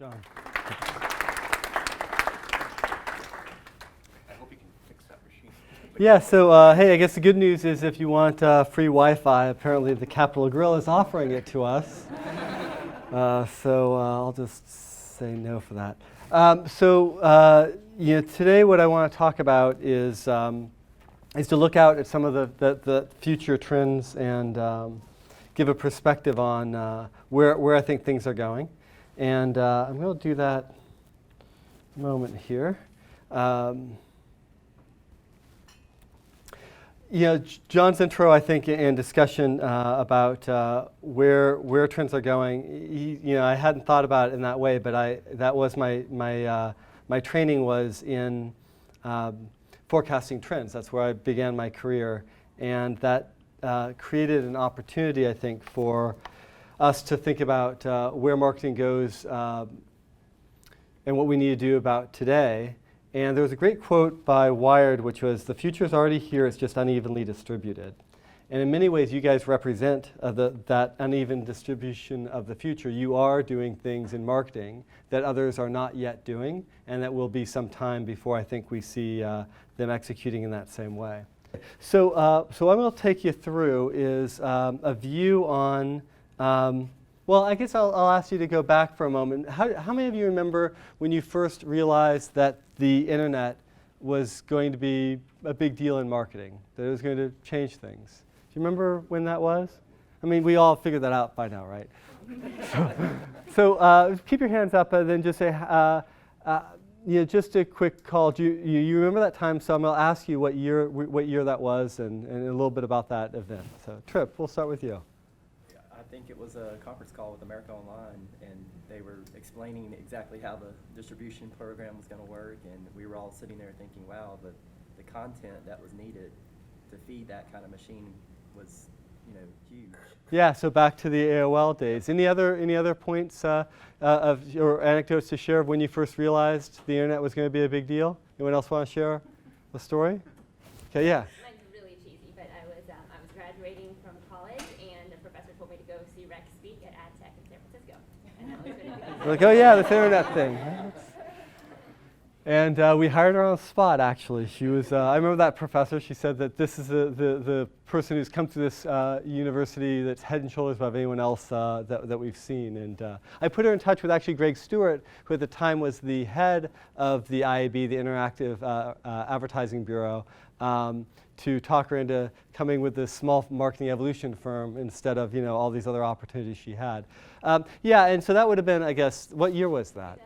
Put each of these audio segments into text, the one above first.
John. I hope you can fix that machine. Yeah, so hey, I guess the good news is if you want free Wi-Fi, apparently the Capitol Grill is offering it to us. So I'll just say no for that. Today what I want to talk about is to look out at some of the future trends and give a perspective on where I think things are going. And I'm going to do that moment here. John's intro, I think, and discussion about where trends are going. I hadn't thought about it in that way, but that was my training was in forecasting trends. That's where I began my career, and that created an opportunity, I think, for us to think about where marketing goes and what we need to do about today. And there was a great quote by Wired, which was, "The future is already here, it's just unevenly distributed." And in many ways, you guys represent that uneven distribution of the future. You are doing things in marketing that others are not yet doing, and that will be some time before I think we see them executing in that same way. So what I'm going to take you through is a view on well, I guess I'll ask you to go back for a moment. How many of you remember when you first realized that the internet was going to be a big deal in marketing, that it was going to change things? Do you remember when that was? I mean, we all figured that out by now, right? So keep your hands up and then just say, just a quick call. Do you remember that time? So I'm going to ask you what year that was and a little bit about that event. So Tripp, we'll start with you. I think it was a conference call with America Online, and they were explaining exactly how the distribution program was going to work, and we were all sitting there thinking, wow, the content that was needed to feed that kind of machine was, huge. Yeah, so back to the AOL days. Any other points of or anecdotes to share of when you first realized the internet was going to be a big deal? Anyone else want to share a story? Okay, yeah. Mine's really cheesy, but I was graduating from college, and the professor told me to go see Rex speak at AdTech in San Francisco. And that was going to be like, oh yeah, this internet thing. And we hired her on the spot, actually. She was, I remember that professor, she said that this is the person who's come to this university that's head and shoulders above anyone else that we've seen. And I put her in touch with actually Greg Stewart, who at the time was the head of the IAB, the Interactive Advertising Bureau, to talk her into coming with this small marketing evolution firm instead of all these other opportunities she had. Yeah, and so that would have been, I guess, what year was that?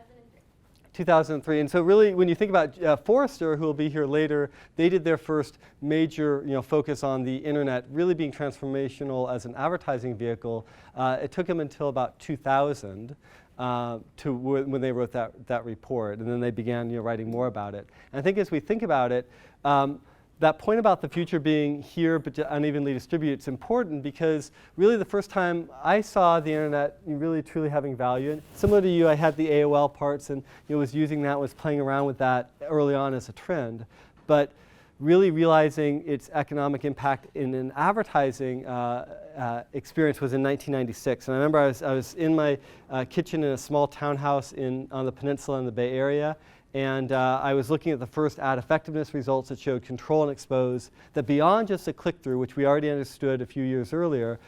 2003. And so really, when you think about Forrester, who will be here later, they did their first major focus on the internet really being transformational as an advertising vehicle. It took them until about 2000 when they wrote that report, and then they began writing more about it. And I think as we think about it, that point about the future being here but unevenly distributed is important because really the first time I saw the internet really truly having value, and similar to you, I had the AOL parts and was using that, was playing around with that early on as a trend, but really realizing its economic impact in an advertising experience was in 1996. And I remember I was in my kitchen in a small townhouse on the peninsula in the Bay Area, and I was looking at the first ad effectiveness results that showed control and expose, that beyond just a click-through, which we already understood a few years earlier,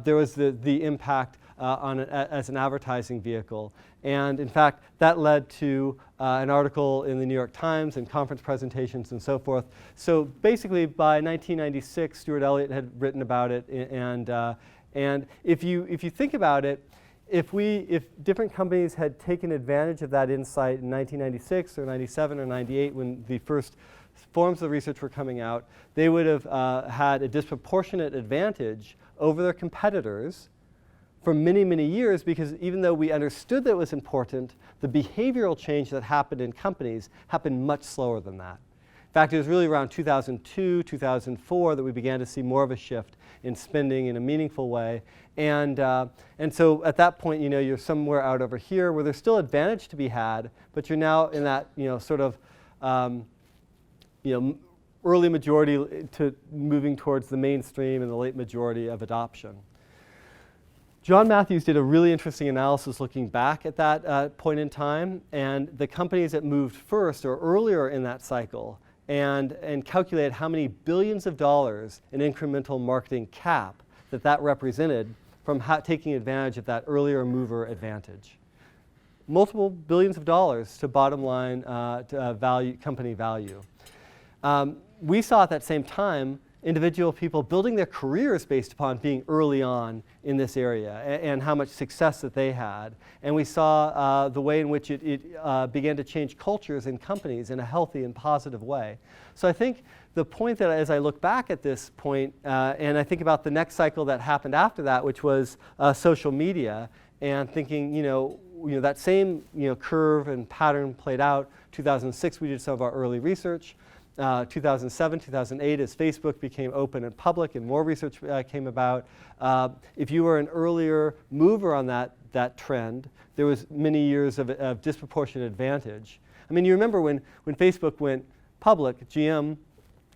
there was the impact as an advertising vehicle. And in fact, that led to an article in the New York Times and conference presentations and so forth. So basically, by 1996, Stuart Elliott had written about it. And if you think about it, if different companies had taken advantage of that insight in 1996 or 97 or 98 when the first forms of research were coming out, they would have had a disproportionate advantage over their competitors for many, many years, because even though we understood that it was important, the behavioral change that happened in companies happened much slower than that. In fact, it was really around 2002, 2004 that we began to see more of a shift in spending in a meaningful way. And so at that point, you're somewhere out over here where there's still advantage to be had, but you're now in that, sort of, early majority to moving towards the mainstream and the late majority of adoption. John Matthews did a really interesting analysis looking back at that point in time, and the companies that moved first or earlier in that cycle and calculated how many billions of dollars in incremental marketing cap that represented from taking advantage of that earlier mover advantage. Multiple billions of dollars to bottom line company value. We saw at that same time individual people building their careers based upon being early on in this area and how much success that they had. And we saw the way in which it began to change cultures in companies in a healthy and positive way. So I think the point that as I look back at this point and I think about the next cycle that happened after that, which was social media, and thinking, that same curve and pattern played out. 2006, we did some of our early research. 2007, 2008, as Facebook became open and public and more research came about. If you were an earlier mover on that trend, there was many years of disproportionate advantage. I mean, you remember when Facebook went public, GM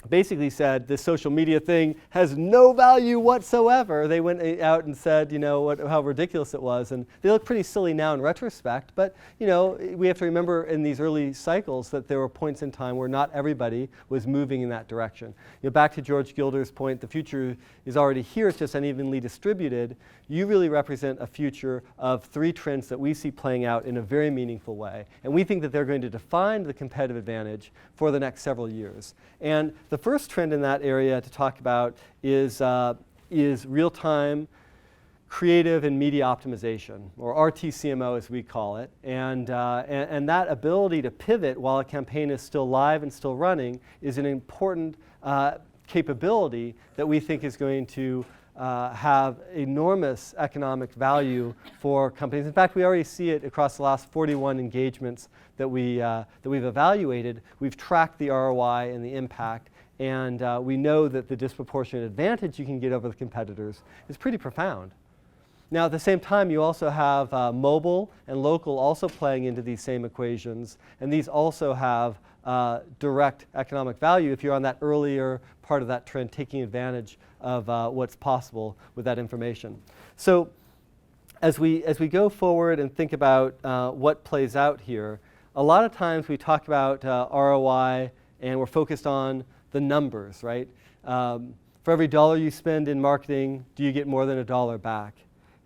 basically said this social media thing has no value whatsoever. They went out and said, how ridiculous it was, and they look pretty silly now in retrospect. But we have to remember in these early cycles that there were points in time where not everybody was moving in that direction. Back to George Gilder's point, the future is already here. It's just unevenly distributed. You really represent a future of three trends that we see playing out in a very meaningful way, and we think that they're going to define the competitive advantage for the next several years. And the first trend in that area to talk about is real-time creative and media optimization, or RTCMO as we call it. And that ability to pivot while a campaign is still live and still running is an important capability that we think is going to have enormous economic value for companies. In fact, we already see it across the last 41 engagements that we've evaluated. We've tracked the ROI and the impact, and we know that the disproportionate advantage you can get over the competitors is pretty profound. Now, at the same time, you also have mobile and local also playing into these same equations, and these also have direct economic value if you're on that earlier part of that trend, taking advantage of what's possible with that information. So as we go forward and think about what plays out here, a lot of times we talk about ROI and we're focused on the numbers, right? For every dollar you spend in marketing, do you get more than $1 back?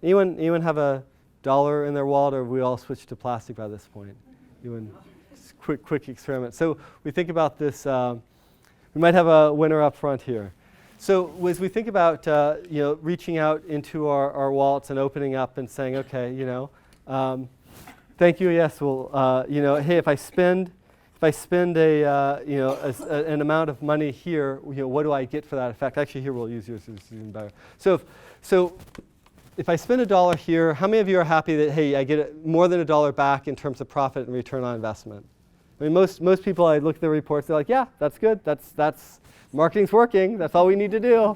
Anyone have a dollar in their wallet, or have we all switched to plastic by this point? Quick experiment. So we think about this. We might have a winner up front here. So as we think about reaching out into our wallets and opening up and saying, okay, thank you. Yes, well, hey, if I spend an amount of money here, what do I get for that effect? Actually, here we'll use yours. It's even better. So if I spend $1 here, how many of you are happy that, hey, I get more than $1 back in terms of profit and return on investment? I mean, most people, I look at the reports, they're like, yeah, that's good. That's marketing's working. That's all we need to do.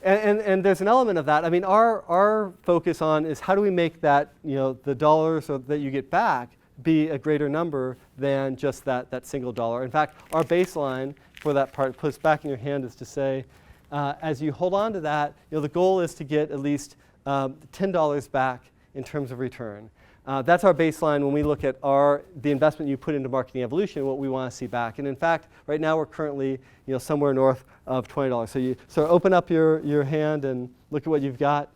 And there's an element of that. I mean, our focus on is how do we make that, the dollars that you get back be a greater number than just that single dollar. In fact, our baseline for that part, put back in your hand, is to say, as you hold on to that, the goal is to get at least $10 back in terms of return. That's our baseline when we look at the investment you put into marketing evolution, what we want to see back. And in fact, right now we're currently somewhere north of $20. So open up your hand and look at what you've got.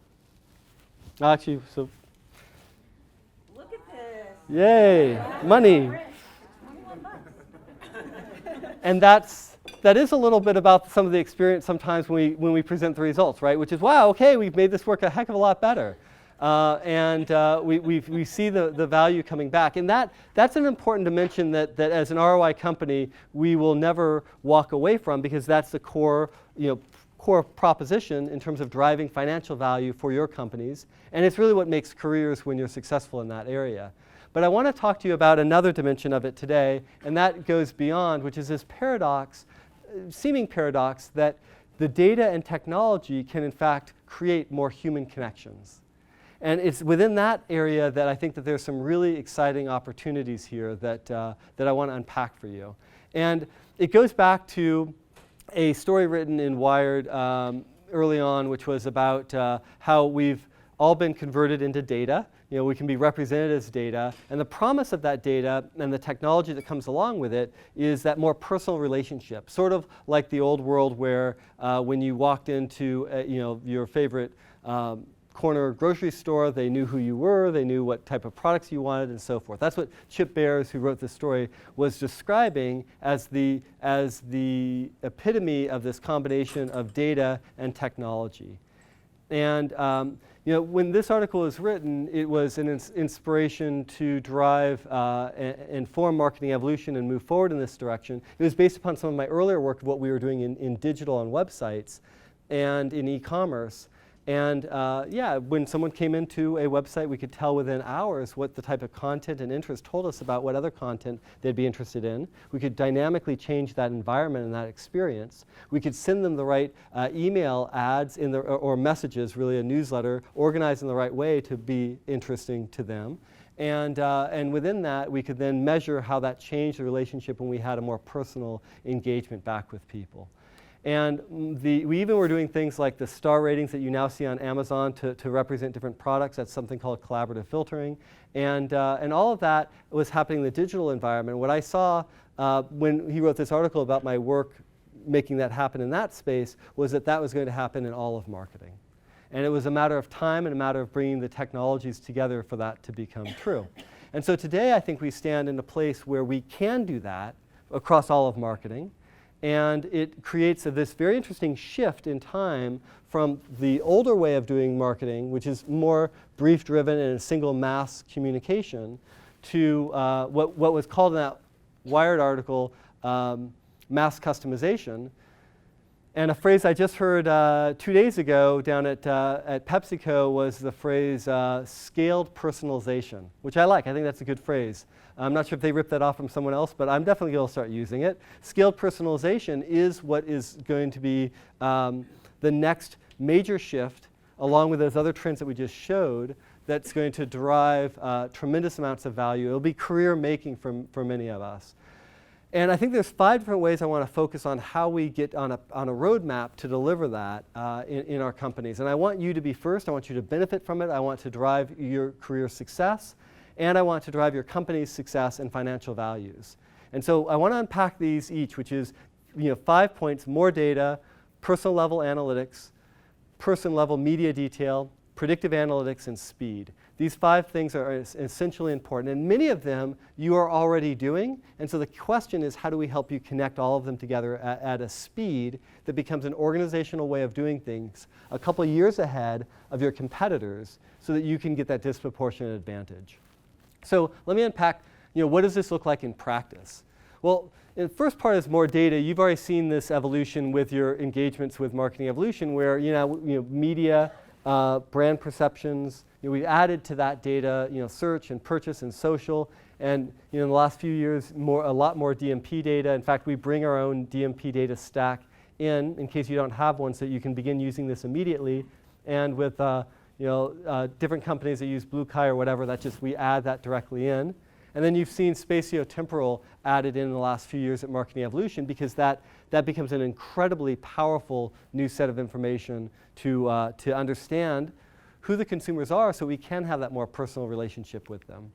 Actually, so look at this. Yay, money. 21 bucks. And that is a little bit about some of the experience sometimes when we present the results, right? Which is, wow, okay, we've made this work a heck of a lot better. We see the value coming back. And that's an important dimension that as an ROI company, we will never walk away from, because that's the core proposition in terms of driving financial value for your companies. And it's really what makes careers when you're successful in that area. But I want to talk to you about another dimension of it today, and that goes beyond, which is this paradox, seeming paradox, that the data and technology can in fact create more human connections. And it's within that area that I think that there's some really exciting opportunities here that I want to unpack for you. And it goes back to a story written in Wired early on, which was about how we've all been converted into data. We can be represented as data. And the promise of that data and the technology that comes along with it is that more personal relationship, sort of like the old world where when you walked into your favorite corner grocery store, they knew who you were, they knew what type of products you wanted, and so forth. That's what Chip Bears, who wrote this story, was describing as the epitome of this combination of data and technology. And when this article was written, it was an inspiration to drive and inform marketing evolution and move forward in this direction. It was based upon some of my earlier work of what we were doing in digital and websites and in e-commerce. And when someone came into a website, we could tell within hours what the type of content and interest told us about what other content they'd be interested in. We could dynamically change that environment and that experience. We could send them the right email ads or messages, really a newsletter, organized in the right way to be interesting to them. And within that, we could then measure how that changed the relationship when we had a more personal engagement back with people. And we even were doing things like the star ratings that you now see on Amazon to represent different products. That's something called collaborative filtering. And all of that was happening in the digital environment. What I saw when he wrote this article about my work making that happen in that space was that was going to happen in all of marketing. And it was a matter of time and a matter of bringing the technologies together for that to become true. And so today I think we stand in a place where we can do that across all of marketing. And it creates this very interesting shift in time from the older way of doing marketing, which is more brief-driven and a single mass communication, to what was called in that Wired article mass customization. And a phrase I just heard 2 days ago down at PepsiCo was the phrase scaled personalization, which I like. I think that's a good phrase. I'm not sure if they ripped that off from someone else, but I'm definitely going to start using it. Scaled personalization is what is going to be the next major shift, along with those other trends that we just showed, that's going to derive tremendous amounts of value. It'll be career making for many of us. And I think there's 5 different ways I want to focus on how we get on a roadmap to deliver that in our companies. And I want you to be first. I want you to benefit from it. I want to drive your career success. And I want to drive your company's success and financial values. And so I want to unpack these each, which is 5 points: more data, personal level analytics, person level media detail, predictive analytics, and speed. These 5 things are essentially important, and many of them you are already doing. And so the question is, how do we help you connect all of them together at a speed that becomes an organizational way of doing things a couple years ahead of your competitors so that you can get that disproportionate advantage? So let me unpack, what does this look like in practice? Well, the first part is more data. You've already seen this evolution with your engagements with Marketing Evolution, where media, brand perceptions. We've added to that data, search and purchase and social, and in the last few years, a lot more DMP data. In fact, we bring our own DMP data stack in case you don't have one, so you can begin using this immediately. And with different companies that use Blue Kai or whatever, we add that directly in. And then you've seen spatiotemporal added in the last few years at Marketing Evolution, because that becomes an incredibly powerful new set of information to understand who the consumers are, so we can have that more personal relationship with them.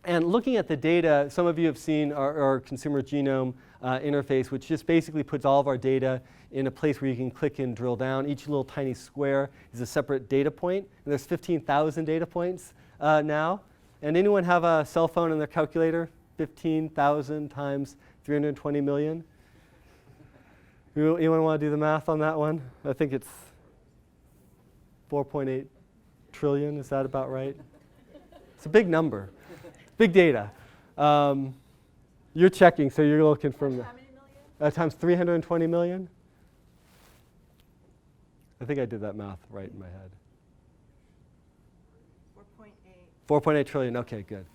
And looking at the data, some of you have seen our consumer genome interface, which just basically puts all of our data in a place where you can click and drill down. Each little tiny square is a separate data point. And there's 15,000 data points now. And anyone have a cell phone in their calculator? 15,000 times 320 million? Anyone want to do the math on that one? I think it's 4.8 trillion. Is that about right? It's a big number. Big data. You're checking, so you're looking from How many million? times 320 million? I think I did that math right in my head. 4.8. 4.8 trillion. Okay, good.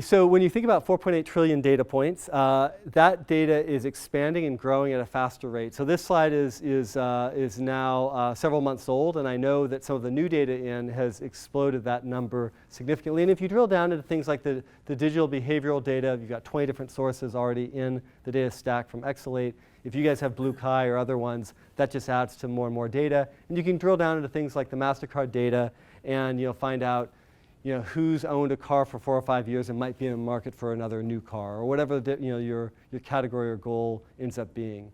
So when you think about 4.8 trillion data points, that data is expanding and growing at a faster rate. So this slide is now several months old, and I know that some of the new data in has exploded that number significantly. And if you drill down into things like the digital behavioral data, you've got 20 different sources already in the data stack from Exalate. If you guys have Blue Kai or other ones, that just adds to more and more data. And you can drill down into things like the MasterCard data and find out who's owned a car for 4 or 5 years and might be in the market for another new car, or whatever your category or goal ends up being.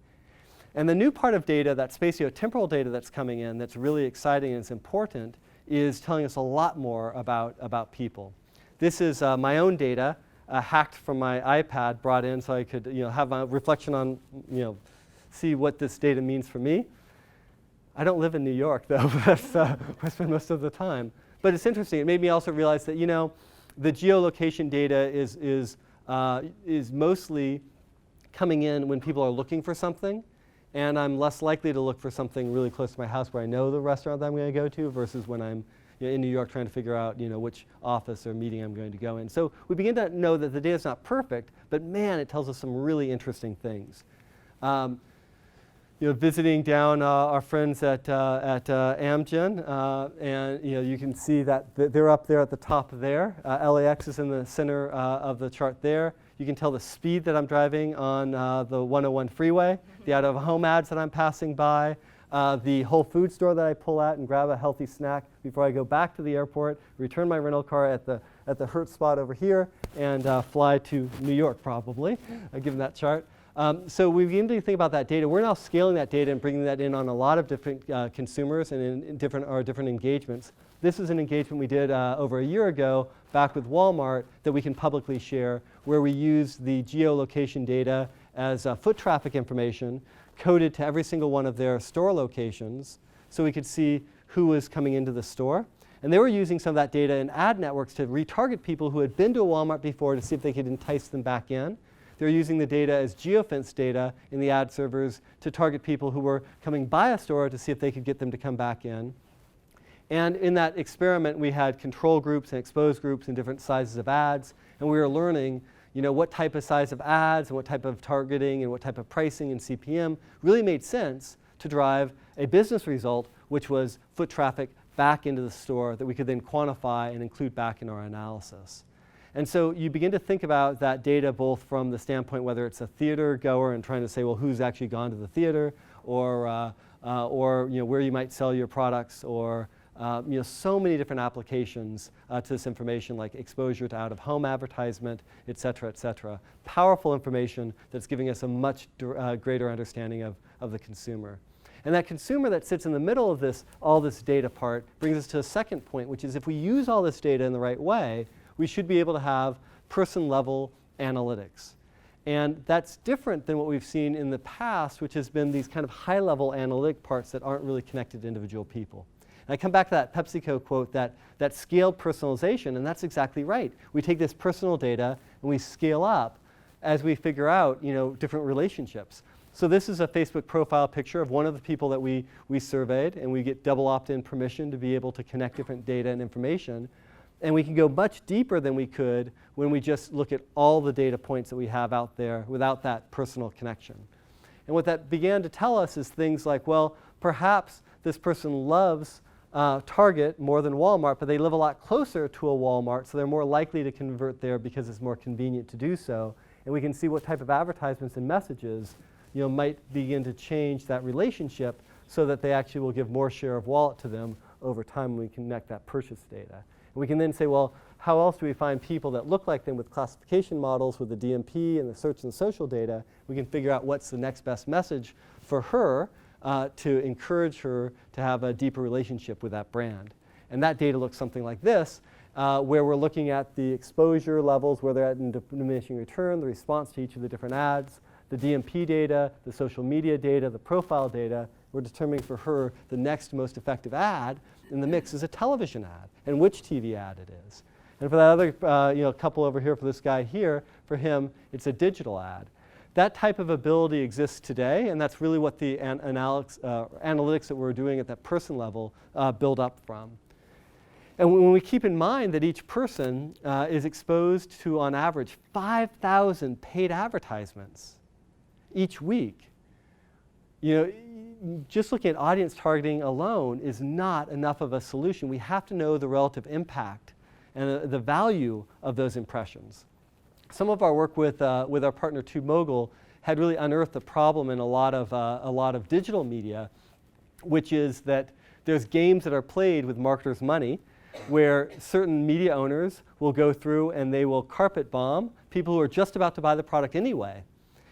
And the new part of data, that spatiotemporal data that's coming in, that's really exciting and it's important, is telling us a lot more about people. This is my own data, hacked from my iPad, brought in so I could have a reflection on, see what this data means for me. I don't live in New York, though. That's where I spend most of the time. But it's interesting. It made me also realize that the geolocation data is mostly coming in when people are looking for something, and I'm less likely to look for something really close to my house where I know the restaurant that I'm going to go to versus when I'm in New York trying to figure out which office or meeting I'm going to go in. So we begin to know that the data is not perfect, but man, it tells us some really interesting things. Visiting down our friends at Amgen, and you can see that they're up there at the top there. LAX is in the center of the chart there. You can tell the speed that I'm driving on the 101 freeway, the out-of-home ads that I'm passing by, the Whole Foods store that I pull out and grab a healthy snack before I go back to the airport, return my rental car at the Hertz spot over here, and fly to New York probably, given that chart. So we begin to think about that data. We're now scaling that data and bringing that in on a lot of different consumers and in different engagements. This is an engagement we did over a year ago back with Walmart that we can publicly share, where we used the geolocation data as foot traffic information coded to every single one of their store locations so we could see who was coming into the store. And they were using some of that data in ad networks to retarget people who had been to a Walmart before to see if they could entice them back in. They're using the data as geofence data in the ad servers to target people who were coming by a store to see if they could get them to come back in. And in that experiment, we had control groups and exposed groups and different sizes of ads. And we were learning what type of size of ads and what type of targeting and what type of pricing and CPM really made sense to drive a business result, which was foot traffic back into the store that we could then quantify and include back in our analysis. And so you begin to think about that data both from the standpoint whether it's a theater goer and trying to say, well, who's actually gone to the theater, or where you might sell your products, or so many different applications to this information, like exposure to out-of-home advertisement, et cetera, et cetera. Powerful information that's giving us a much greater understanding of the consumer. And that consumer that sits in the middle of all this data part brings us to a second point, which is if we use all this data in the right way, we should be able to have person-level analytics. And that's different than what we've seen in the past, which has been these kind of high-level analytic parts that aren't really connected to individual people. And I come back to that PepsiCo quote, that scaled personalization, and that's exactly right. We take this personal data and we scale up as we figure out different relationships. So this is a Facebook profile picture of one of the people that we surveyed, and we get double opt-in permission to be able to connect different data and information. And we can go much deeper than we could when we just look at all the data points that we have out there without that personal connection. And what that began to tell us is things like, well, perhaps this person loves Target more than Walmart, but they live a lot closer to a Walmart, so they're more likely to convert there because it's more convenient to do so. And we can see what type of advertisements and messages might begin to change that relationship so that they actually will give more share of wallet to them over time when we connect that purchase data. We can then say, well, how else do we find people that look like them with classification models with the DMP and the search and social data? We can figure out what's the next best message for her to encourage her to have a deeper relationship with that brand. And that data looks something like this, where we're looking at the exposure levels, where they're at in diminishing return, the response to each of the different ads, the DMP data, the social media data, the profile data. We're determining for her the next most effective ad in the mix is a television ad, and which TV ad it is. And for that other couple over here, for this guy here, for him, it's a digital ad. That type of ability exists today, and that's really what the analytics that we're doing at that person level build up from. And when we keep in mind that each person is exposed to, on average, 5,000 paid advertisements each week, just looking at audience targeting alone is not enough of a solution. We have to know the relative impact and the value of those impressions. Some of our work with our partner TubeMogul had really unearthed the problem in a lot of digital media, which is that there's games that are played with marketers' money, where certain media owners will go through and they will carpet bomb people who are just about to buy the product anyway.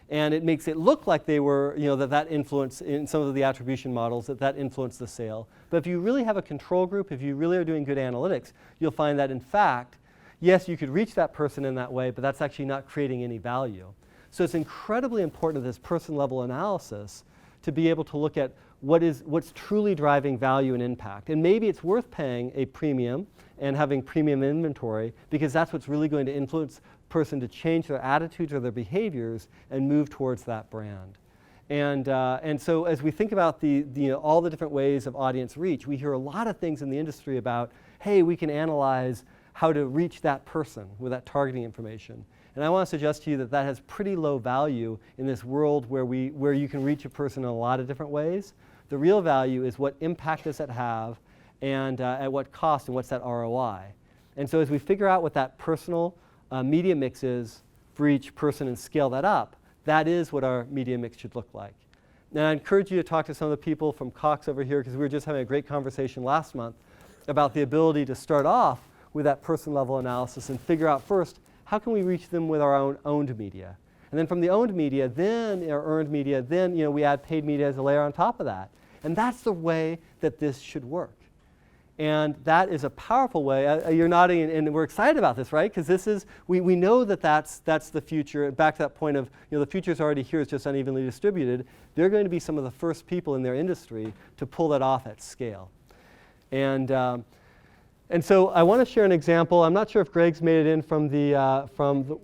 And it makes it look like they were, that influence in some of the attribution models, that influenced the sale. But if you really have a control group, if you really are doing good analytics, you'll find that in fact, yes, you could reach that person in that way, but that's actually not creating any value. So it's incredibly important at this person-level analysis to be able to look at what's truly driving value and impact. And maybe it's worth paying a premium and having premium inventory, because that's what's really going to influence a person to change their attitudes or their behaviors and move towards that brand. And so as we think about all the different ways of audience reach, we hear a lot of things in the industry about, hey, we can analyze how to reach that person with that targeting information. And I want to suggest to you that that has pretty low value in this world where you can reach a person in a lot of different ways. The real value is what impact does it have, and at what cost, and what's that ROI. And so as we figure out what that personal media mix is for each person and scale that up, that is what our media mix should look like. Now I encourage you to talk to some of the people from Cox over here, because we were just having a great conversation last month about the ability to start off with that person-level analysis and figure out first, how can we reach them with our own owned media? And then from the owned media, then our earned media, then we add paid media as a layer on top of that. And that's the way that this should work. And that is a powerful way. You're nodding, and we're excited about this, right? Because this is, we know that that's the future. Back to that point of, the future's already here, it's just unevenly distributed. They're going to be some of the first people in their industry to pull that off at scale. And so I want to share an example. I'm not sure if Greg's made it in from the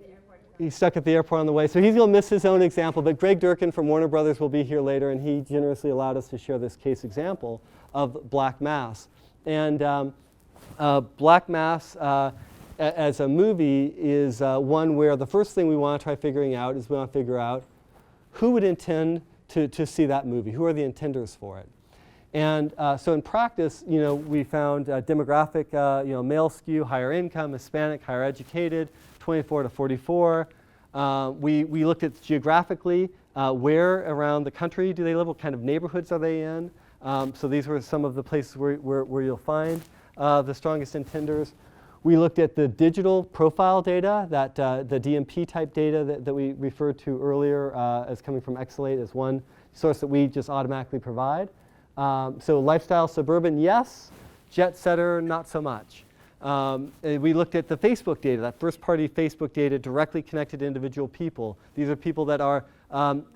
he's stuck at the airport on the way, so he's going to miss his own example. But Greg Durkin from Warner Brothers will be here later, and he generously allowed us to share this case example of Black Mass. And Black Mass, as a movie, is one where the first thing we want to try figuring out is we want to figure out who would intend to see that movie. Who are the intenders for it? And so in practice, we found demographic, male skew, higher income, Hispanic, higher educated, 24 to 44. We looked at geographically, where around the country do they live, what kind of neighborhoods are they in. So these were some of the places where you'll find the strongest intenders. We looked at the digital profile data, the DMP type data that we referred to earlier as coming from Exalate as one source that we just automatically provide. So lifestyle, suburban, yes. Jet setter, not so much. We looked at the Facebook data, that first-party Facebook data directly connected to individual people. These are people that are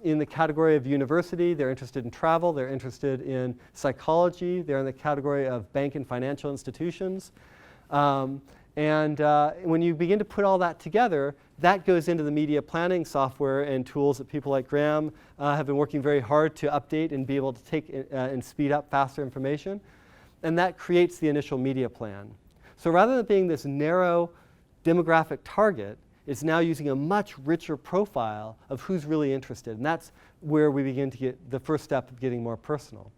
in the category of university. They're interested in travel. They're interested in psychology. They're in the category of bank and financial institutions. And when you begin to put all that together, that goes into the media planning software and tools that people like Graham have been working very hard to update and be able to take and speed up faster information. And that creates the initial media plan. So rather than being this narrow demographic target, it's now using a much richer profile of who's really interested. And that's where we begin to get the first step of getting more personal.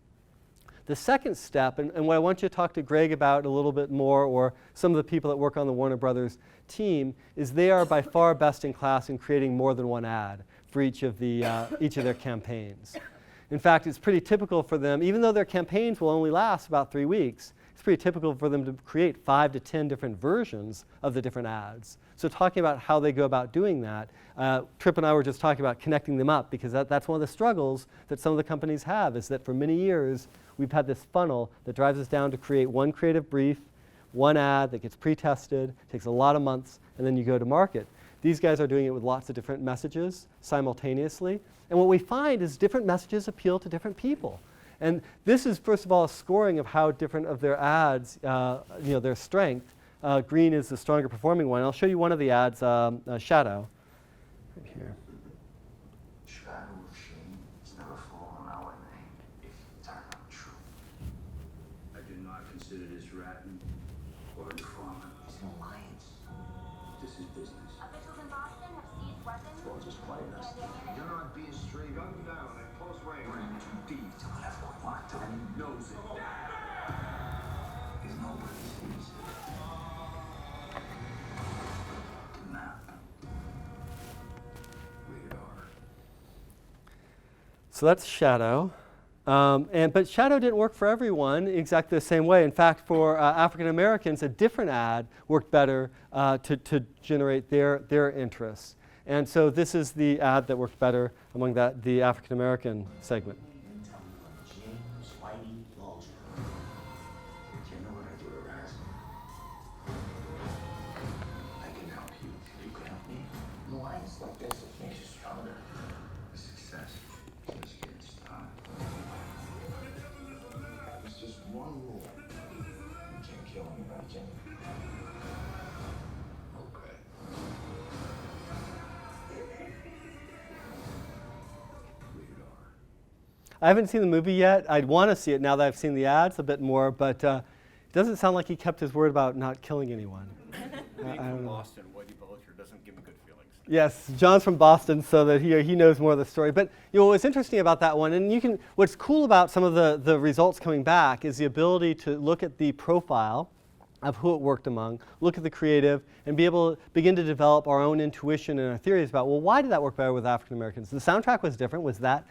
The second step, and what I want you to talk to Greg about a little bit more, or some of the people that work on the Warner Brothers team, is they are by far best in class in creating more than one ad for each of their campaigns. In fact, it's pretty typical for them, even though their campaigns will only last about 3 weeks, it's pretty typical for them to create 5 to 10 different versions of the different ads. So talking about how they go about doing that, Tripp and I were just talking about connecting them up, because that's one of the struggles that some of the companies have, is that for many years we've had this funnel that drives us down to create one creative brief, one ad that gets pre-tested, takes a lot of months, and then you go to market. These guys are doing it with lots of different messages simultaneously. And what we find is different messages appeal to different people. And this is, first of all, a scoring of how different of their ads, their strength. Green is the stronger performing one. I'll show you one of the ads, Shadow. Right here. Shadow of shame is never fall on our name if it turn out true. I do not consider this rotten. What are you from? It's an alliance. This is business. Officials in Boston have seized weapons. Well, just playing us. and ammunition. You're not being straight. Gun down at close range. We're in too deep to left one locked on. And he knows it. Because nobody sees it. The map. Rated R. So that's Shadow. But Shadow didn't work for everyone exactly the same way. In fact, for African Americans, a different ad worked better to generate their interests. And so this is the ad that worked better among the African American segment. James Whitey Bulger. Do you know what I do to Raz? I can help you. You can help me. An alliance like this, it makes you stronger. A success just gets started. There's just one rule. You can't kill anybody, can you? Okay. Rated R. I haven't seen the movie yet. I'd want to see it now that I've seen the ads a bit more, but it doesn't sound like he kept his word about not killing anyone. Being I don't from know. Boston, Whitey Bulger doesn't give me good feelings. Yes, John's from Boston, so that he knows more of the story. But what's interesting about that one, and what's cool about some of the results coming back is the ability to look at the profile of who it worked among, look at the creative, and be able to begin to develop our own intuition and our theories about, well, why did that work better with African Americans? The soundtrack was different. Was that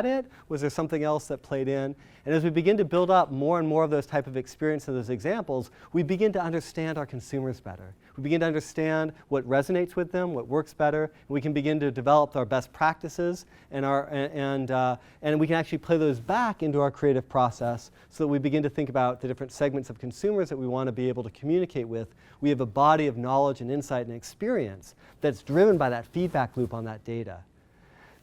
it? Was there something else that played in? And as we begin to build up more and more of those type of experiences, those examples, we begin to understand our consumers better. We begin to understand what resonates with them, what works better, and we can begin to develop our best practices and we can actually play those back into our creative process so that we begin to think about the different segments of consumers that we want to be able to communicate with. We have a body of knowledge and insight and experience that's driven by that feedback loop on that data.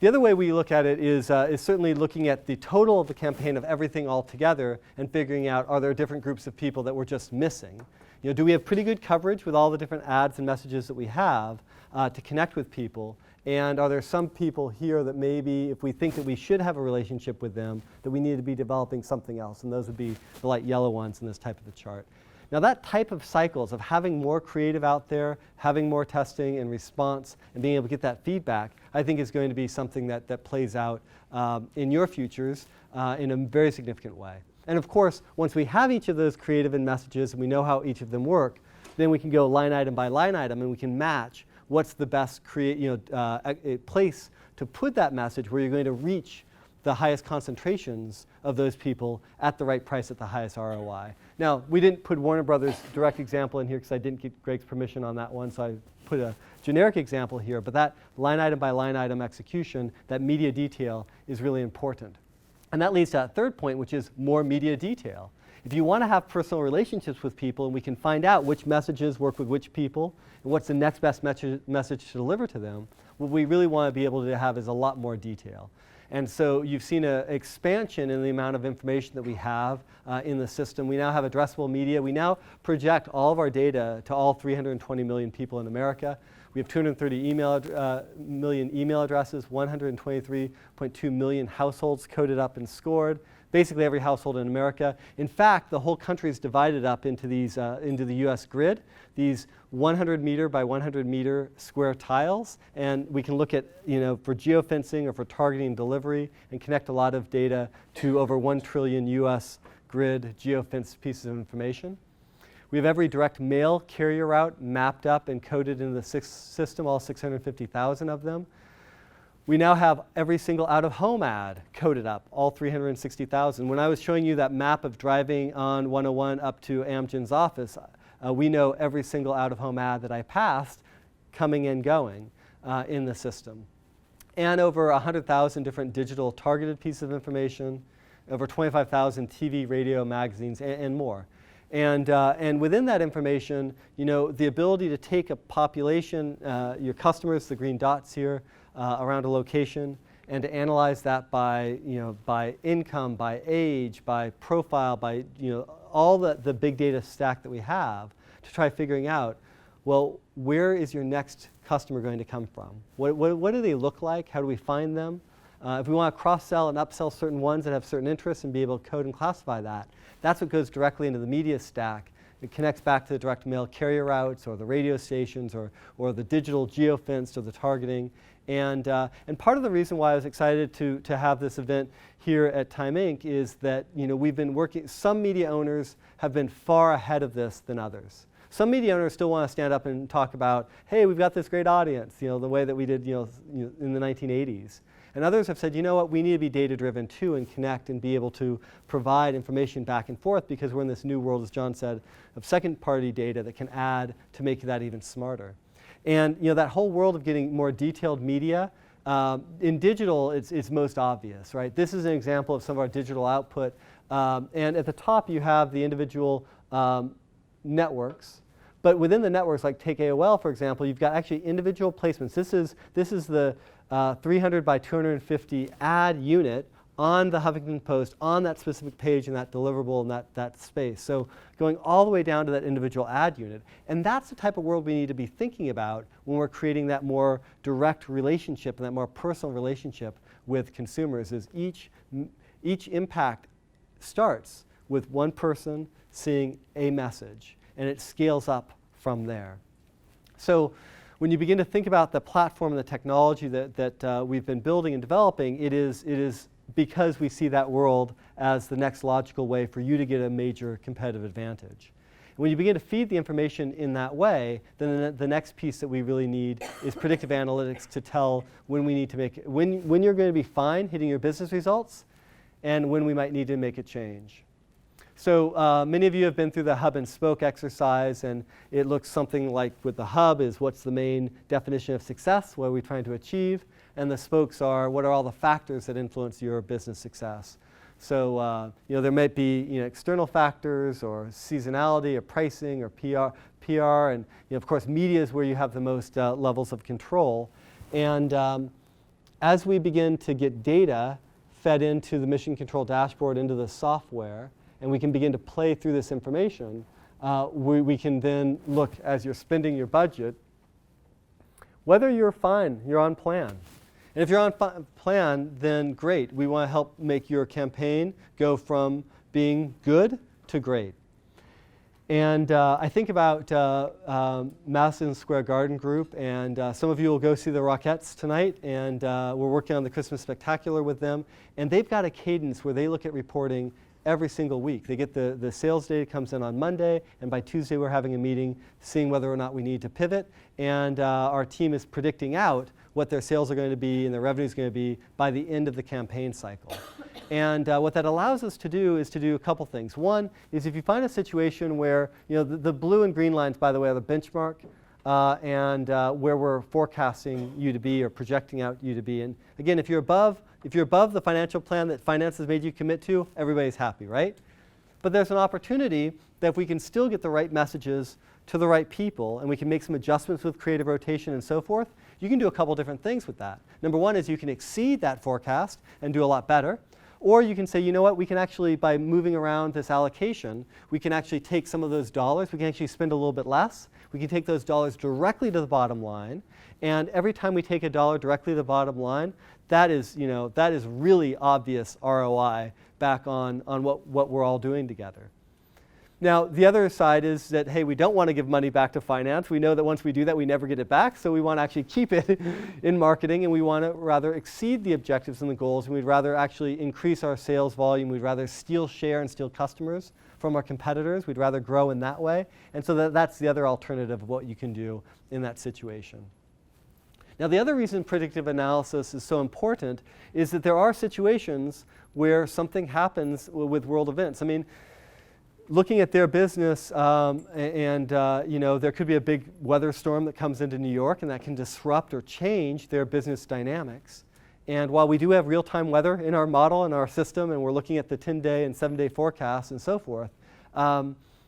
The other way we look at it is certainly looking at the total of the campaign of everything all together and figuring out, are there different groups of people that we're just missing? Do we have pretty good coverage with all the different ads and messages that we have to connect with people? And are there some people here that maybe, if we think that we should have a relationship with them, that we need to be developing something else? And those would be the light yellow ones in this type of a chart. Now that type of cycles of having more creative out there, having more testing and response, and being able to get that feedback, I think is going to be something that plays out in your futures in a very significant way. And of course, once we have each of those creative and messages and we know how each of them work, then we can go line item by line item and we can match what's the best place to put that message where you're going to reach the highest concentrations of those people at the right price at the highest ROI. Now, we didn't put Warner Brothers' direct example in here because I didn't get Greg's permission on that one, so I put a generic example here, but that line item by line item execution, that media detail is really important. And that leads to that third point, which is more media detail. If you want to have personal relationships with people and we can find out which messages work with which people and what's the next best message to deliver to them, what we really want to be able to have is a lot more detail. And so you've seen an expansion in the amount of information that we have in the system. We now have addressable media. We now project all of our data to all 320 million people in America. We have 230 million email addresses, 123.2 million households coded up and scored. Basically every household in America. In fact, the whole country is divided up into into the U.S. grid, these 100 meter by 100 meter square tiles, and we can look at, for geofencing or for targeting delivery and connect a lot of data to over 1 trillion U.S. grid geofenced pieces of information. We have every direct mail carrier route mapped up and coded into the system, all 650,000 of them. We now have every single out-of-home ad coded up, all 360,000. When I was showing you that map of driving on 101 up to Amgen's office, we know every single out-of-home ad that I passed coming and going in the system. And over 100,000 different digital targeted pieces of information, over 25,000 TV, radio, magazines, and more. And within that information, the ability to take a population, your customers, the green dots here, around a location, and to analyze that by income, by age, by profile, by all the big data stack that we have to try figuring out, well, where is your next customer going to come from? What do they look like? How do we find them? If we want to cross-sell and upsell certain ones that have certain interests and be able to code and classify that, that's what goes directly into the media stack It connects back to the direct mail carrier routes or the radio stations or the digital geofenced or the targeting. And part of the reason why I was excited to have this event here at Time Inc. is that we've been working, some media owners have been far ahead of this than others. Some media owners still want to stand up and talk about, hey, we've got this great audience, the way that we did in the 1980s. And others have said, you know what, we need to be data-driven too and connect and be able to provide information back and forth because we're in this new world, as John said, of second-party data that can add to make that even smarter. And that whole world of getting more detailed media, in digital, it's most obvious, right? This is an example of some of our digital output. And at the top, you have the individual networks. But within the networks, like take AOL, for example, you've got actually individual placements. This is the 300 by 250 ad unit on the Huffington Post, on that specific page and that deliverable and that space. So going all the way down to that individual ad unit. And that's the type of world we need to be thinking about when we're creating that more direct relationship and that more personal relationship with consumers, is each impact starts with one person seeing a message, and it scales up from there. So when you begin to think about the platform and the technology that we've been building and developing, it is because we see that world as the next logical way for you to get a major competitive advantage. When you begin to feed the information in that way, then the next piece that we really need is predictive analytics to tell when we need to make when you're going to be fine hitting your business results and when we might need to make a change. So many of you have been through the hub and spoke exercise, and it looks something like with the hub is what's the main definition of success, what are we trying to achieve, and the spokes are what are all the factors that influence your business success. So there might be external factors or seasonality or pricing or PR, and of course media is where you have the most levels of control. And as we begin to get data fed into the mission control dashboard, into the software, and we can begin to play through this information, we can then look as you're spending your budget, whether you're fine, you're on plan. And if you're on plan, then great. We want to help make your campaign go from being good to great. And I think about Madison Square Garden Group, and some of you will go see the Rockettes tonight, and we're working on the Christmas Spectacular with them. And they've got a cadence where they look at reporting every single week. They get the sales data comes in on Monday, and by Tuesday we're having a meeting seeing whether or not we need to pivot. And our team is predicting out what their sales are going to be and their revenue is going to be by the end of the campaign cycle. And what that allows us to do is to do a couple things. One is if you find a situation where, the blue and green lines, by the way, are the benchmark and where we're forecasting you to be or projecting out you to be. And again, if you're above the financial plan that finance has made you commit to, everybody's happy, right? But there's an opportunity that if we can still get the right messages to the right people and we can make some adjustments with creative rotation and so forth, you can do a couple different things with that. Number one is you can exceed that forecast and do a lot better. Or you can say, you know what, we can actually, by moving around this allocation, we can actually take some of those dollars, we can actually spend a little bit less, we can take those dollars directly to the bottom line, and every time we take a dollar directly to the bottom line, that is really obvious ROI back on what we're all doing together. Now, the other side is that, hey, we don't want to give money back to finance. We know that once we do that, we never get it back, so we want to actually keep it in marketing, and we want to rather exceed the objectives and the goals, and we'd rather actually increase our sales volume. We'd rather steal share and steal customers from our competitors. We'd rather grow in that way, and so that's the other alternative of what you can do in that situation. Now, the other reason predictive analysis is so important is that there are situations where something happens with world events. I mean, looking at their business, there could be a big weather storm that comes into New York, and that can disrupt or change their business dynamics. And while we do have real-time weather in our model and our system, and we're looking at the 10-day and 7-day forecasts and so forth,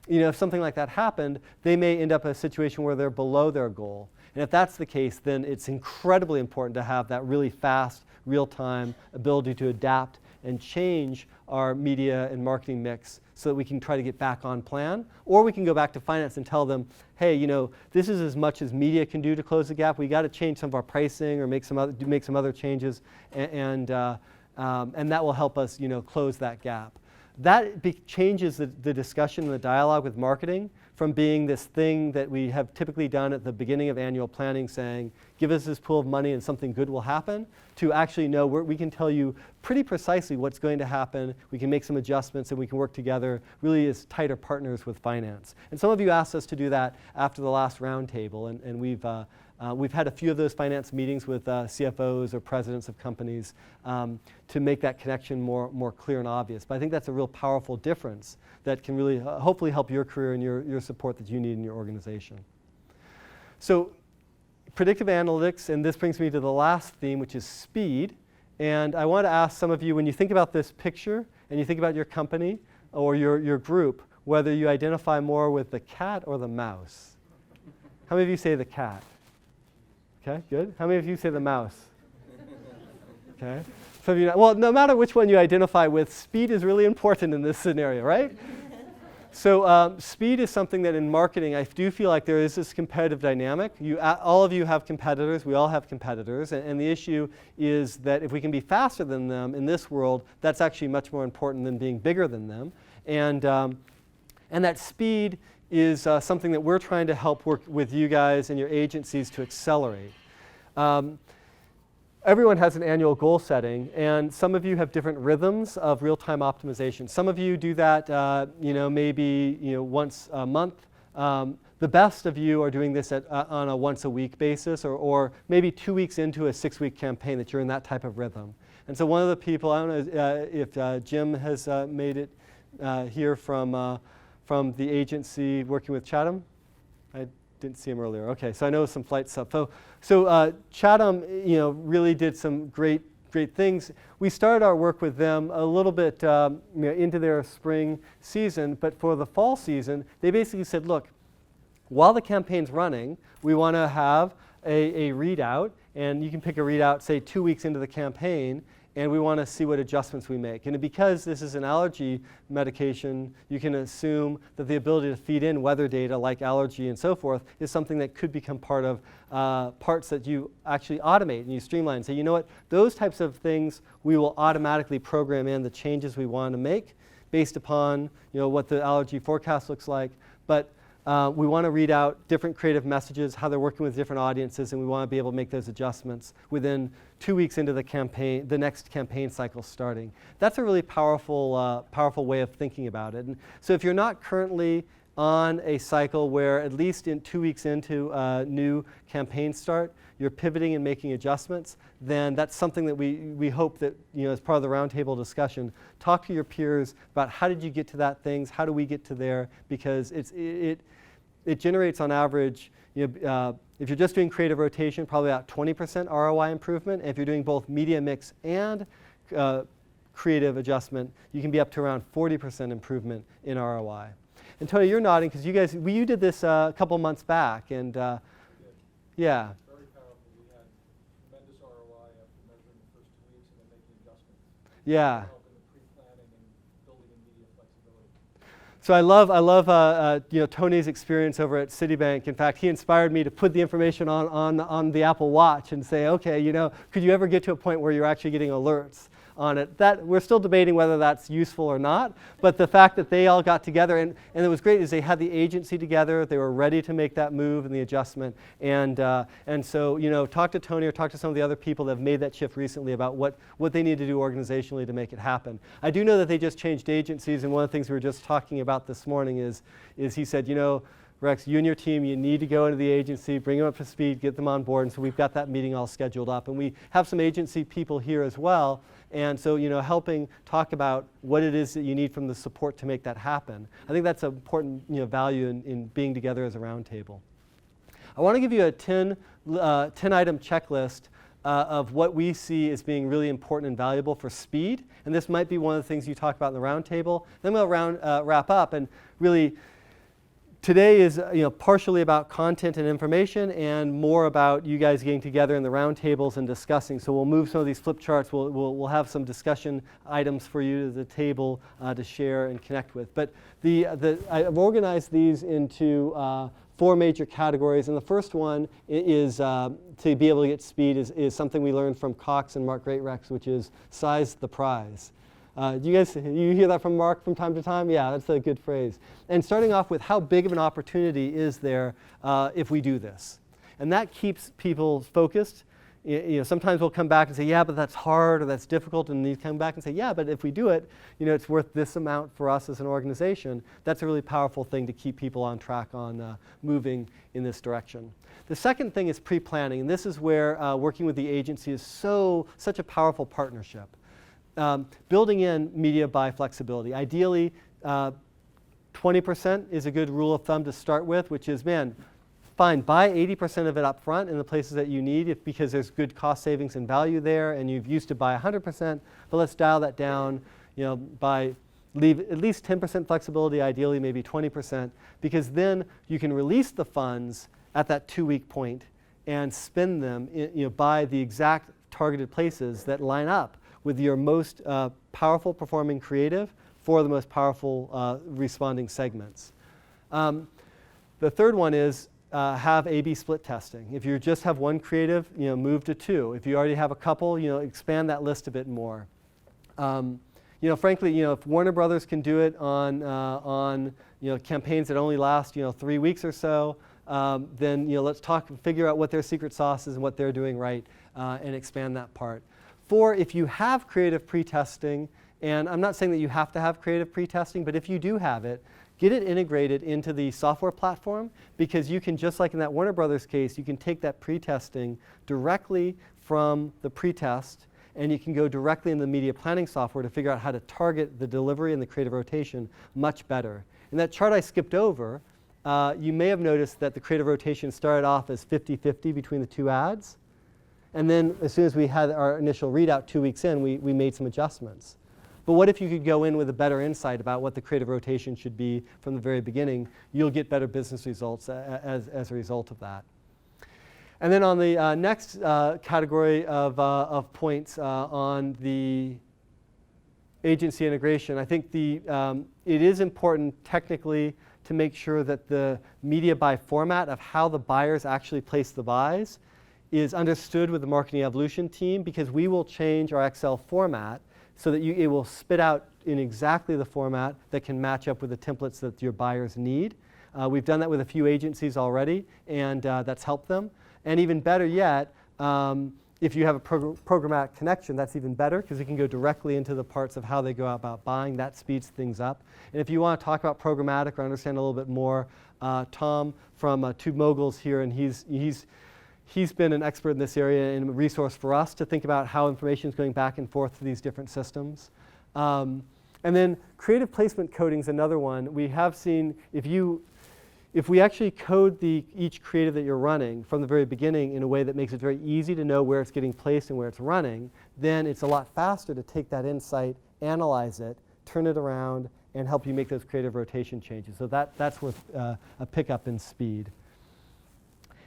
if something like that happened, they may end up in a situation where they're below their goal. And if that's the case, then it's incredibly important to have that really fast, real-time ability to adapt and change our media and marketing mix so that we can try to get back on plan. Or we can go back to finance and tell them, hey, this is as much as media can do to close the gap. We got to change some of our pricing or make some other changes, and that will help us, close that gap. that changes the discussion and the dialogue with marketing from being this thing that we have typically done at the beginning of annual planning saying, give us this pool of money and something good will happen, to actually know we can tell you pretty precisely what's going to happen, we can make some adjustments, and we can work together really as tighter partners with finance. And some of you asked us to do that after the last roundtable, and we've had a few of those finance meetings with CFOs or presidents of companies to make that connection more clear and obvious. But I think that's a real powerful difference that can really hopefully help your career and your support that you need in your organization. So predictive analytics, and this brings me to the last theme, which is speed. And I want to ask some of you, when you think about this picture and you think about your company or your group, whether you identify more with the cat or the mouse. How many of you say the cat? Okay, good. How many of you say the mouse? Okay. Some of you, well, no matter which one you identify with, speed is really important in this scenario, right? So speed is something that in marketing, I do feel like there is this competitive dynamic. All of you have competitors. We all have competitors. And the issue is that if we can be faster than them in this world, that's actually much more important than being bigger than them. And that speed is something that we're trying to help work with you guys and your agencies to accelerate. Everyone has an annual goal setting, and some of you have different rhythms of real-time optimization. Some of you do that, maybe once a month. The best of you are doing this on a once-a-week basis, or maybe 2 weeks into a 6-week campaign that you're in that type of rhythm. And so one of the people, I don't know if Jim has made it here from the agency working with Chatham. I didn't see him earlier. Okay, so I know some flight stuff. So Chatham, really did some great things. We started our work with them a little bit into their spring season, but for the fall season, they basically said, look, while the campaign's running, we want to have a readout, and you can pick a readout, say 2 weeks into the campaign, and we want to see what adjustments we make. And because this is an allergy medication, you can assume that the ability to feed in weather data like allergy and so forth is something that could become part of parts that you actually automate and you streamline and say, you know what, those types of things we will automatically program in the changes we want to make based upon what the allergy forecast looks like. But we want to read out different creative messages, how they're working with different audiences, and we want to be able to make those adjustments within 2 weeks into the campaign, the next campaign cycle starting. That's a really powerful way of thinking about it. And so if you're not currently on a cycle where at least in 2 weeks into a new campaign start, you're pivoting and making adjustments, then that's something that we hope that, as part of the roundtable discussion, talk to your peers about how did you get to that things, how do we get to there, because it generates on average, if you're just doing creative rotation, probably about 20% ROI improvement. And if you're doing both media mix and creative adjustment, you can be up to around 40% improvement in ROI. And Tony, you're nodding because you did this a couple months back, and yeah. Very powerful. We had tremendous ROI after measuring the first 2 weeks and then making adjustments. Yeah. Help in the pre-planning and building in media flexibility. So I love Tony's experience over at Citibank. In fact, he inspired me to put the information on the Apple Watch and say, okay, could you ever get to a point where you're actually getting alerts on it? That we're still debating whether that's useful or not, but the fact that they all got together, and it was great, is they had the agency together, they were ready to make that move and the adjustment, and so talk to Tony or talk to some of the other people that have made that shift recently about what they need to do organizationally to make it happen. I do know that they just changed agencies, and one of the things we were just talking about this morning is he said, Rex, you and your team, you need to go into the agency, bring them up to speed, get them on board. And so we've got that meeting all scheduled up. And we have some agency people here as well. And so, helping talk about what it is that you need from the support to make that happen. I think that's an important value in being together as a roundtable. I want to give you a 10-item checklist of what we see as being really important and valuable for speed. And this might be one of the things you talk about in the roundtable. Then we'll wrap up and really. Today is partially about content and information and more about you guys getting together in the roundtables and discussing. So we'll move some of these flip charts. We'll have some discussion items for you to the table to share and connect with. But I've organized these into 4 major categories. And the first one is to be able to get speed is something we learned from Cox and Mark Greatrex, which is size the prize. Do you hear that from Mark from time to time? Yeah, that's a good phrase. And starting off with how big of an opportunity is there if we do this? And that keeps people focused. Sometimes we'll come back and say, yeah, but that's hard or that's difficult, and you come back and say, yeah, but if we do it, it's worth this amount for us as an organization. That's a really powerful thing to keep people on track on moving in this direction. The second thing is pre-planning, and this is where working with the agency is such a powerful partnership. Building in media buy flexibility. Ideally, 20% is a good rule of thumb to start with, which is, man, fine, buy 80% of it up front in the places that you need because there's good cost savings and value there, and you've used to buy 100%, but let's dial that down, leave at least 10% flexibility, ideally maybe 20%, because then you can release the funds at that 2-week point and spend them by the exact targeted places that line up with your most powerful performing creative for the most powerful responding segments. The third one is have A/B split testing. If you just have one creative, move to 2. If you already have a couple, expand that list a bit more. Frankly, if Warner Brothers can do it on campaigns that only last 3 weeks or so, then let's figure out what their secret sauce is and what they're doing right, and expand that part. 4, if you have creative pre-testing, and I'm not saying that you have to have creative pre-testing, but if you do have it, get it integrated into the software platform, because you can, just like in that Warner Brothers case, you can take that pre-testing directly from the pre-test, and you can go directly in the media planning software to figure out how to target the delivery and the creative rotation much better. In that chart I skipped over, you may have noticed that the creative rotation started off as 50-50 between the 2 ads. And then as soon as we had our initial readout 2 weeks in, we made some adjustments. But what if you could go in with a better insight about what the creative rotation should be from the very beginning? You'll get better business results as a result of that. And then on the next category of points on the agency integration, I think it is important technically to make sure that the media buy format of how the buyers actually place the buys is understood with the marketing evolution team, because we will change our Excel format so that it will spit out in exactly the format that can match up with the templates that your buyers need. We've done that with a few agencies already, and that's helped them. And even better yet, if you have a programmatic connection, that's even better, because it can go directly into the parts of how they go about buying. That speeds things up. And if you want to talk about programmatic or understand a little bit more, Tom from Tube Moguls here, and he's been an expert in this area and a resource for us to think about how information is going back and forth to these different systems. And then creative placement coding is another one. We have seen if we actually code each creative that you're running from the very beginning in a way that makes it very easy to know where it's getting placed and where it's running, then it's a lot faster to take that insight, analyze it, turn it around, and help you make those creative rotation changes. So that's worth a pickup in speed.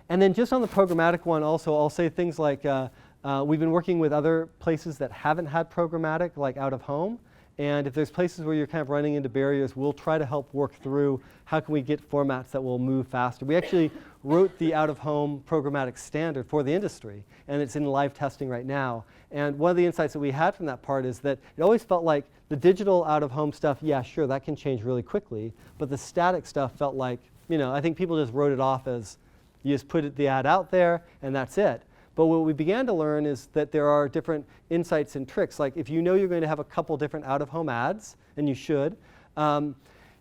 And then just on the programmatic one also, I'll say things like we've been working with other places that haven't had programmatic, like out of home. And if there's places where you're kind of running into barriers, we'll try to help work through how can we get formats that will move faster. We actually wrote the out-of-home programmatic standard for the industry, and it's in live testing right now. And one of the insights that we had from that part is that it always felt like the digital out-of-home stuff, yeah, sure, that can change really quickly, but the static stuff felt like, I think people just wrote it off as you just put the ad out there and that's it. But what we began to learn is that there are different insights and tricks. Like if you know you're going to have a couple different out-of-home ads, and you should,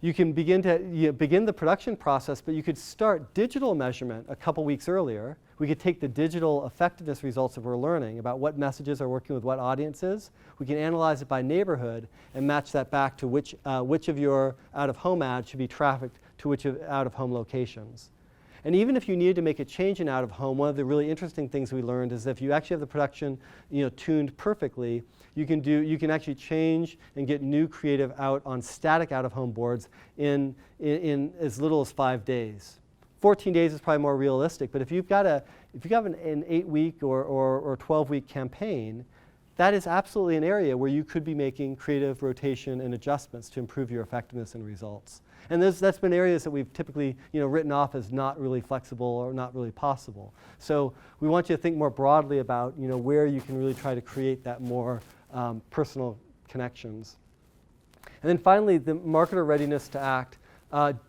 you can begin the production process, but you could start digital measurement a couple weeks earlier. We could take the digital effectiveness results that we're learning about what messages are working with what audiences. We can analyze it by neighborhood and match that back to which of your out-of-home ads should be trafficked to which out-of-home locations. And even if you needed to make a change in out-of-home, one of the really interesting things we learned is that if you actually have the production tuned perfectly, you can actually change and get new creative out on static out-of-home boards in as little as 5 days. 14 days is probably more realistic, but if you've got an 8-week or 12-week campaign, that is absolutely an area where you could be making creative rotation and adjustments to improve your effectiveness and results. And that's been areas that we've typically written off as not really flexible or not really possible. So we want you to think more broadly about where you can really try to create that more personal connections. And then finally, the marketer readiness to act.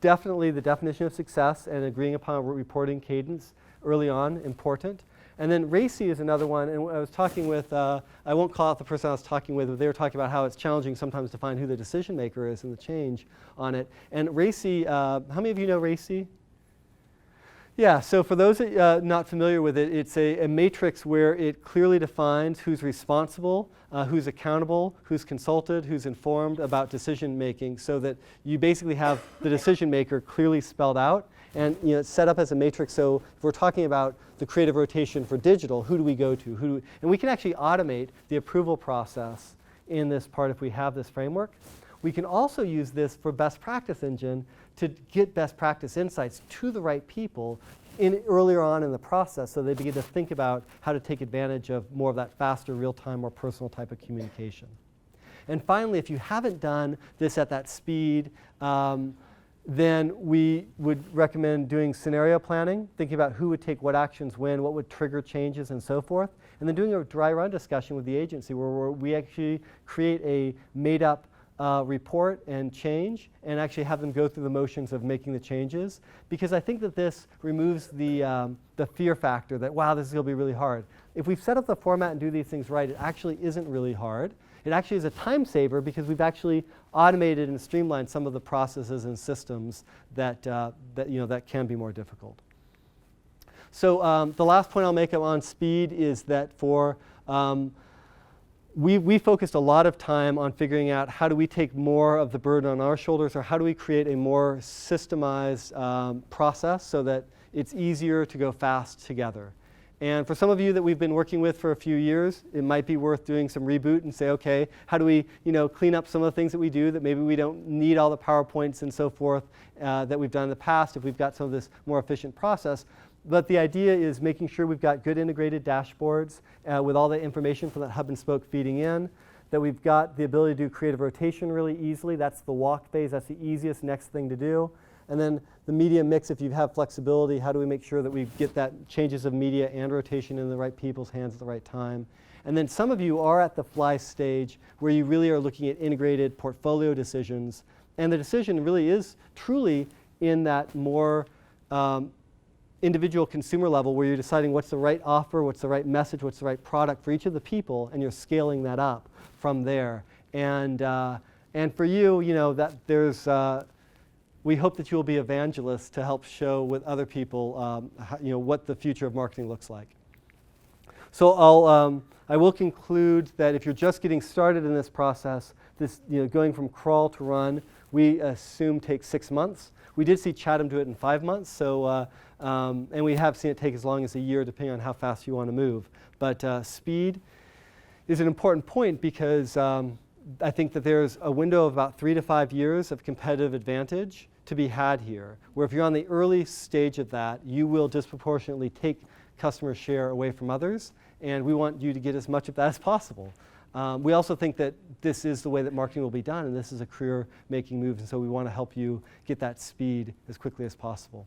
Definitely the definition of success and agreeing upon reporting cadence early on, important. And then RACI is another one, and I was talking with, I won't call out the person I was talking with, but they were talking about how it's challenging sometimes to find who the decision maker is and the change on it. And RACI, how many of you know RACI? Yeah, so for those not familiar with it, it's a matrix where it clearly defines who's responsible, who's accountable, who's consulted, who's informed about decision making, so that you basically have the decision maker clearly spelled out. And it's set up as a matrix, so if we're talking about the creative rotation for digital, who do we go to? And we can actually automate the approval process in this part if we have this framework. We can also use this for best practice engine to get best practice insights to the right people earlier on in the process, so they begin to think about how to take advantage of more of that faster, real-time, more personal type of communication. And finally, if you haven't done this at that speed, then we would recommend doing scenario planning, thinking about who would take what actions when, what would trigger changes, and so forth. And then doing a dry run discussion with the agency where we actually create a made-up report and change, and actually have them go through the motions of making the changes. Because I think that this removes the fear factor that, wow, this is going to be really hard. If we've set up the format and do these things right, it actually isn't really hard. It actually is a time saver because we've actually automated and streamlined some of the processes and systems that can be more difficult. So the last point I'll make on speed is that we focused a lot of time on figuring out how do we take more of the burden on our shoulders, or how do we create a more systemized process so that it's easier to go fast together. And for some of you that we've been working with for a few years, it might be worth doing some reboot and say, okay, how do we clean up some of the things that we do that maybe we don't need all the PowerPoints and so forth that we've done in the past if we've got some of this more efficient process. But the idea is making sure we've got good integrated dashboards with all the information from that hub and spoke feeding in, that we've got the ability to do creative rotation really easily. That's the walk phase. That's the easiest next thing to do. And then the media mix, if you have flexibility, how do we make sure that we get that changes of media and rotation in the right people's hands at the right time? And then some of you are at the fly stage where you really are looking at integrated portfolio decisions. And the decision really is truly in that more individual consumer level where you're deciding what's the right offer, what's the right message, what's the right product for each of the people, and you're scaling that up from there. And for you, that there's we hope that you will be evangelists to help show with other people what the future of marketing looks like. So I will conclude that if you're just getting started in this process, this going from crawl to run, we assume takes 6 months. We did see Chatham do it in 5 months, so and we have seen it take as long as a year depending on how fast you want to move. But speed is an important point because I think that there's a window of about 3 to 5 years of competitive advantage to be had here, where if you're on the early stage of that, you will disproportionately take customer share away from others, and we want you to get as much of that as possible. We also think that this is the way that marketing will be done, and this is a career-making move, and so we want to help you get that speed as quickly as possible.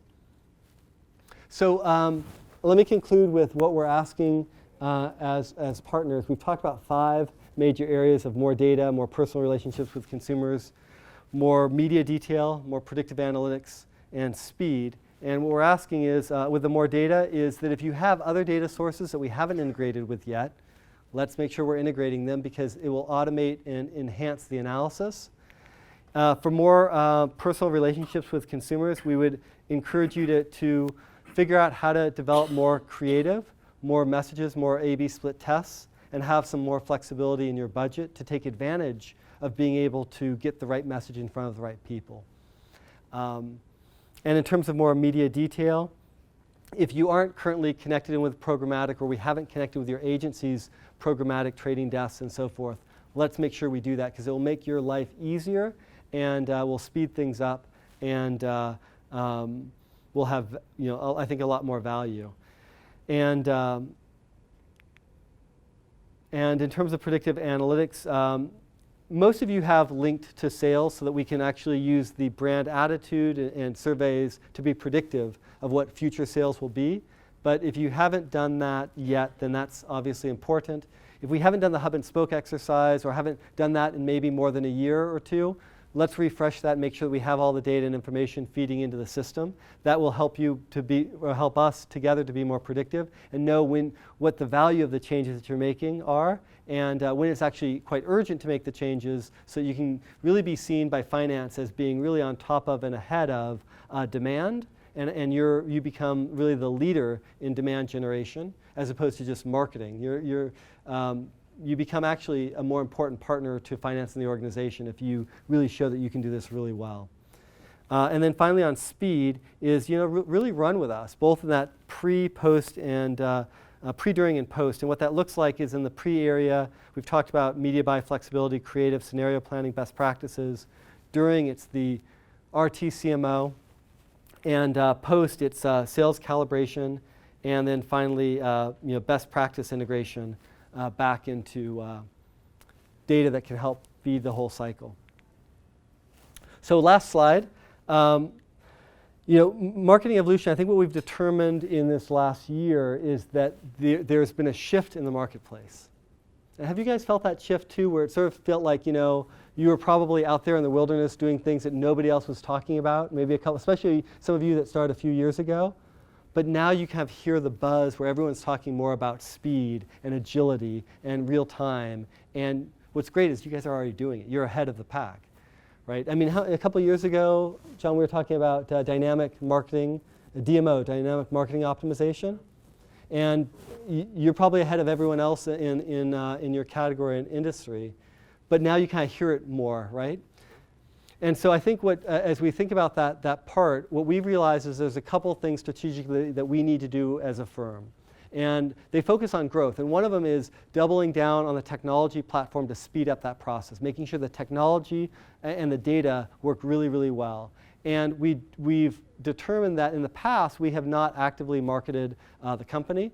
So let me conclude with what we're asking as partners. We've talked about 5 major areas of more data, more personal relationships with consumers, more media detail, more predictive analytics, and speed. And what we're asking is, with the more data, is that if you have other data sources that we haven't integrated with yet, let's make sure we're integrating them because it will automate and enhance the analysis. For more personal relationships with consumers, we would encourage you to figure out how to develop more creative, more messages, more A/B split tests, and have some more flexibility in your budget to take advantage of being able to get the right message in front of the right people. And in terms of more media detail, if you aren't currently connected in with programmatic, or we haven't connected with your agency's programmatic trading desks and so forth, let's make sure we do that because it will make your life easier and will speed things up and will have, I think, a lot more value. And in terms of predictive analytics, most of you have linked to sales so that we can actually use the brand attitude and surveys to be predictive of what future sales will be. But if you haven't done that yet, then that's obviously important. if we haven't done the hub and spoke exercise or haven't done that in maybe more than a year or two, let's refresh that and make sure that we have all the data and information feeding into the system. That will help you to be, or help us together to be more predictive and know what the value of the changes that you're making are, and when it's actually quite urgent to make the changes, so you can really be seen by finance as being really on top of and ahead of demand, and you become really the leader in demand generation as opposed to just marketing. You become actually a more important partner to finance in the organization if you really show that you can do this really well. And then finally on speed is, really run with us, both in that pre, post, and pre, during, and post. And what that looks like is in the pre area, we've talked about media buy flexibility, creative scenario planning, best practices. During, it's the RTCMO. And post, it's sales calibration. And then finally, best practice integration back into data that can help feed the whole cycle. So last slide. Marketing evolution, I think what we've determined in this last year is that there's been a shift in the marketplace. And have you guys felt that shift too, where it sort of felt like, you were probably out there in the wilderness doing things that nobody else was talking about, maybe a couple, especially some of you that started a few years ago. But now you kind of hear the buzz where everyone's talking more about speed and agility and real time. And what's great is you guys are already doing it. You're ahead of the pack, right? I mean, a couple years ago, John, we were talking about dynamic marketing, DMO, dynamic marketing optimization. And you're probably ahead of everyone else in your category and industry. But now you kind of hear it more, right? And so I think as we think about that part, what we've realized is there's a couple of things strategically that we need to do as a firm. And they focus on growth. And one of them is doubling down on the technology platform to speed up that process, making sure the technology and the data work really, really well. And we've determined that in the past, we have not actively marketed the company.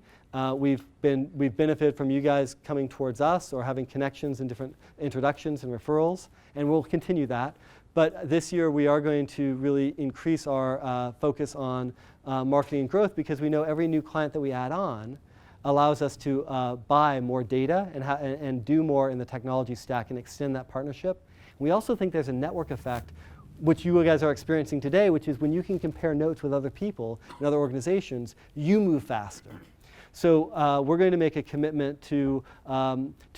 We've benefited from you guys coming towards us or having connections and different introductions and referrals, and we'll continue that. But this year, we are going to really increase our focus on marketing and growth, because we know every new client that we add on allows us to buy more data and do more in the technology stack and extend that partnership. We also think there's a network effect, which you guys are experiencing today, which is when you can compare notes with other people and other organizations, you move faster. So we're going to make a commitment to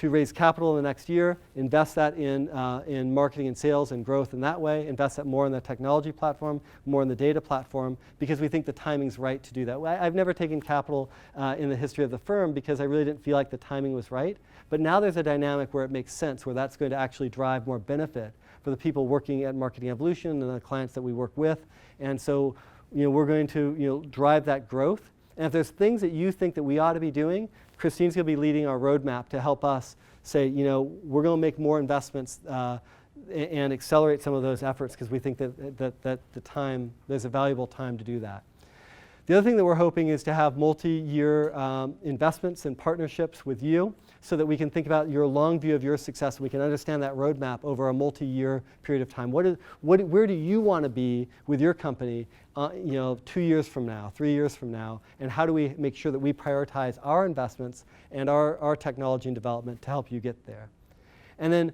raise capital in the next year, invest that in marketing and sales and growth in that way, invest that more in the technology platform, more in the data platform, because we think the timing's right to do that. I've never taken capital in the history of the firm because I really didn't feel like the timing was right. But now there's a dynamic where it makes sense, where that's going to actually drive more benefit for the people working at Marketing Evolution and the clients that we work with. And so we're going to drive that growth. And if there's things that you think that we ought to be doing, Christine's going to be leading our roadmap to help us say, we're going to make more investments and accelerate some of those efforts, because we think that there's a valuable time to do that. The other thing that we're hoping is to have multi-year investments and partnerships with you, so that we can think about your long view of your success, and we can understand that roadmap over a multi-year period of time. Where do you want to be with your company 2 years from now, 3 years from now, and how do we make sure that we prioritize our investments and our technology and development to help you get there? And then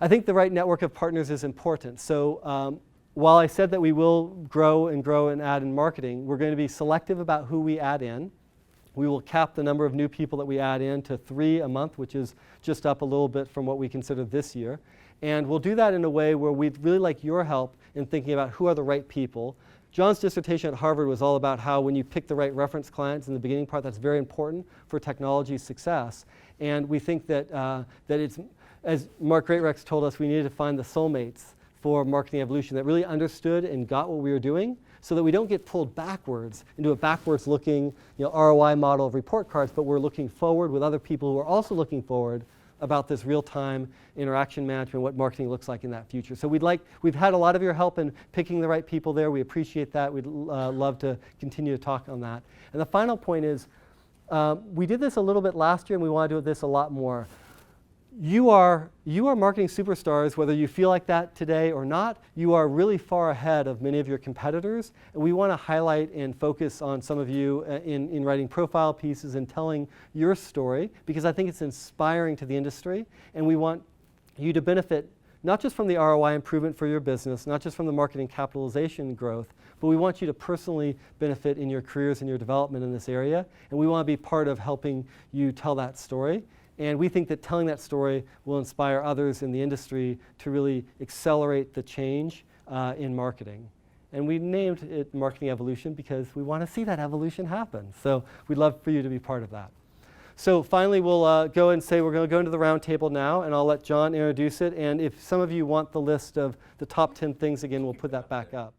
I think the right network of partners is important. So while I said that we will grow and add in marketing, we're going to be selective about who we add in. We will cap the number of new people that we add in to 3 a month, which is just up a little bit from what we considered this year. And we'll do that in a way where we'd really like your help in thinking about who are the right people. John's dissertation at Harvard was all about how when you pick the right reference clients in the beginning part, that's very important for technology success. And we think that it's, as Mark Greatrex told us, we needed to find the soulmates for Marketing Evolution that really understood and got what we were doing, so that we don't get pulled backwards into a backwards looking ROI model of report cards, but we're looking forward with other people who are also looking forward about this real-time interaction management, what marketing looks like in that future. So we've had a lot of your help in picking the right people there. We appreciate that. We'd love to continue to talk on that. And the final point is, we did this a little bit last year, and we want to do this a lot more. you are marketing superstars, whether you feel like that today or not. You are really far ahead of many of your competitors, and we want to highlight and focus on some of you in writing profile pieces and telling your story, because I think it's inspiring to the industry, and we want you to benefit not just from the ROI improvement for your business, not just from the marketing capitalization growth, but we want you to personally benefit in your careers and your development in this area, and we want to be part of helping you tell that story. And we think that telling that story will inspire others in the industry to really accelerate the change in marketing. And we named it Marketing Evolution because we want to see that evolution happen. So we'd love for you to be part of that. So finally, we'll go and say we're going to go into the round table now, and I'll let John introduce it. And if some of you want the list of the top 10 things again, we'll put that back up.